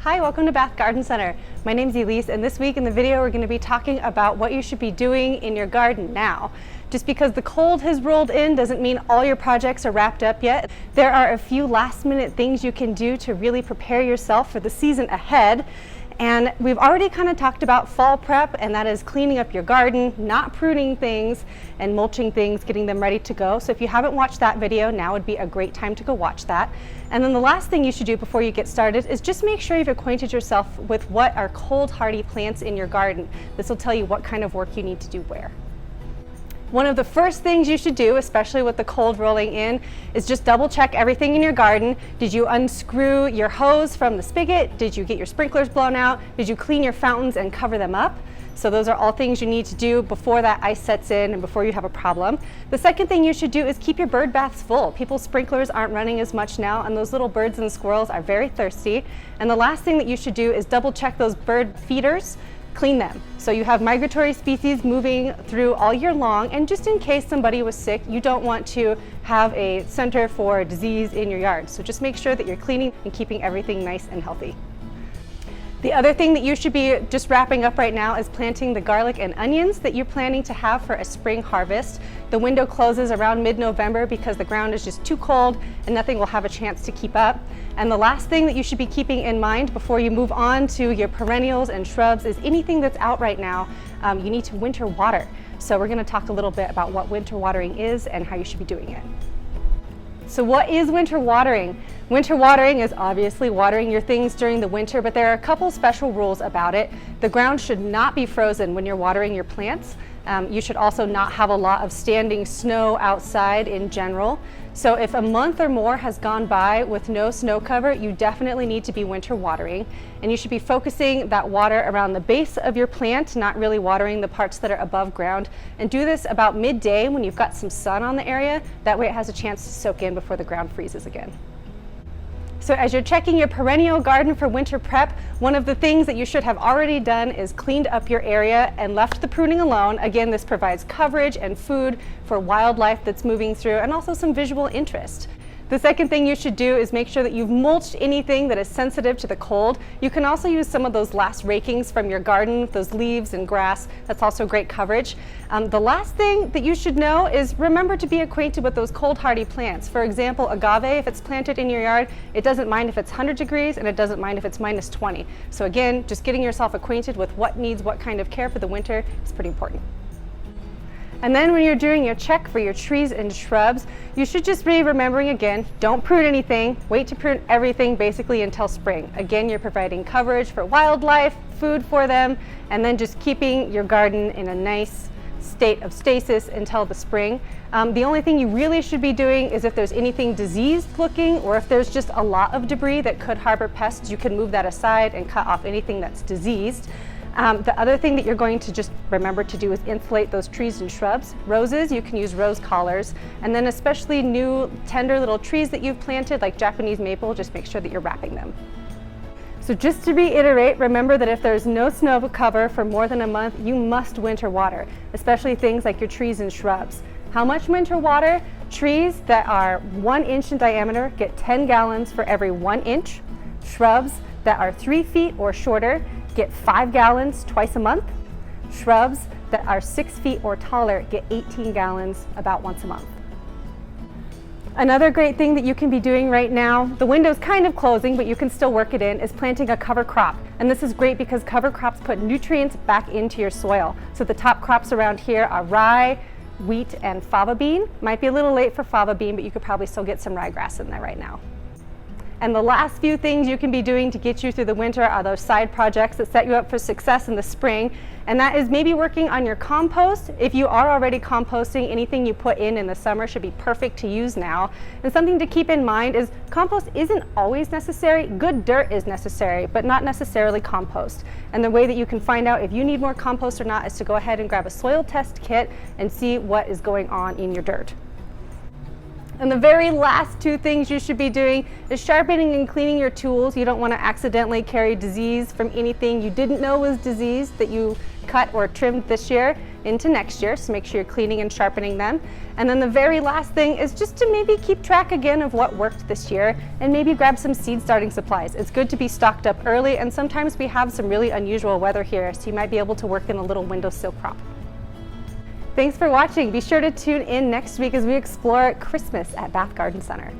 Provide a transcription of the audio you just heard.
Hi, welcome to Bath Garden Center. My name's Elise, and this week in the video we're going to be talking about what you should be doing in your garden now. Just because the cold has rolled in doesn't mean all your projects are wrapped up yet. There are a few last-minute things you can do to really prepare yourself for the season ahead. And we've already kind of talked about fall prep, and that is cleaning up your garden, not pruning things, and mulching things, getting them ready to go. So if you haven't watched that video, now would be a great time to go watch that. And then the last thing you should do before you get started is just make sure you've acquainted yourself with what are cold hardy plants in your garden. This will tell you what kind of work you need to do where. One of the first things you should do, especially with the cold rolling in, is just double check everything in your garden. Did you unscrew your hose from the spigot? Did you get your sprinklers blown out? Did you clean your fountains and cover them up? So those are all things you need to do before that ice sets in and before you have a problem. The second thing you should do is keep your bird baths full. People's sprinklers aren't running as much now, and those little birds and squirrels are very thirsty. And the last thing that you should do is double check those bird feeders. Clean them. So you have migratory species moving through all year long, and just in case somebody was sick, you don't want to have a center for disease in your yard. So just make sure that you're cleaning and keeping everything nice and healthy. The other thing that you should be just wrapping up right now is planting the garlic and onions that you're planning to have for a spring harvest. The window closes around mid-November because the ground is just too cold and nothing will have a chance to keep up. And the last thing that you should be keeping in mind before you move on to your perennials and shrubs is anything that's out right now, you need to winter water. So we're going to talk a little bit about what winter watering is and how you should be doing it. So what is winter watering? Winter watering is obviously watering your things during the winter, but there are a couple special rules about it. The ground should not be frozen when you're watering your plants. You should also not have a lot of standing snow outside in general. So if a month or more has gone by with no snow cover, you definitely need to be winter watering. And you should be focusing that water around the base of your plant, not really watering the parts that are above ground. And do this about midday when you've got some sun on the area. That way it has a chance to soak in before the ground freezes again. So as you're checking your perennial garden for winter prep, one of the things that you should have already done is cleaned up your area and left the pruning alone. Again, this provides coverage and food for wildlife that's moving through, and also some visual interest. The second thing you should do is make sure that you've mulched anything that is sensitive to the cold. You can also use some of those last rakings from your garden, those leaves and grass. That's also great coverage. The last thing that you should know is remember to be acquainted with those cold hardy plants. For example, agave, if it's planted in your yard, it doesn't mind if it's 100 degrees and it doesn't mind if it's minus 20. So again, just getting yourself acquainted with what needs what kind of care for the winter is pretty important. And then when you're doing your check for your trees and shrubs, you should just be remembering again, don't prune anything, wait to prune everything basically until spring. Again, you're providing coverage for wildlife, food for them, and then just keeping your garden in a nice state of stasis until the spring. The only thing you really should be doing is if there's anything diseased looking, or if there's just a lot of debris that could harbor pests, you can move that aside and cut off anything that's diseased. The other thing that you're going to just remember to do is insulate those trees and shrubs. Roses, you can use rose collars, and then especially new tender little trees that you've planted like Japanese maple, just make sure that you're wrapping them. So just to reiterate, remember that if there's no snow cover for more than a month, you must winter water, especially things like your trees and shrubs. How much winter water? Trees that are 1 inch in diameter get 10 gallons for every 1 inch. Shrubs that are 3 feet or shorter get 5 gallons twice a month. Shrubs that are 6 feet or taller get 18 gallons about once a month. Another great thing that you can be doing right now, the window's kind of closing, but you can still work it in, is planting a cover crop. And this is great because cover crops put nutrients back into your soil. So the top crops around here are rye, wheat, and fava bean. Might be a little late for fava bean, but you could probably still get some ryegrass in there right now. And the last few things you can be doing to get you through the winter are those side projects that set you up for success in the spring. And that is maybe working on your compost. If you are already composting, anything you put in the summer should be perfect to use now. And something to keep in mind is compost isn't always necessary. Good dirt is necessary, but not necessarily compost. And the way that you can find out if you need more compost or not is to go ahead and grab a soil test kit and see what is going on in your dirt. And the very last two things you should be doing is sharpening and cleaning your tools. You don't want to accidentally carry disease from anything you didn't know was diseased that you cut or trimmed this year. into next year, so make sure you're cleaning and sharpening them. And then the very last thing is just to maybe keep track again of what worked this year and maybe grab some seed starting supplies. It's good to be stocked up early, and sometimes we have some really unusual weather here, so you might be able to work in a little windowsill crop. Thanks for watching. Be sure to tune in next week as we explore Christmas at Bath Garden Center.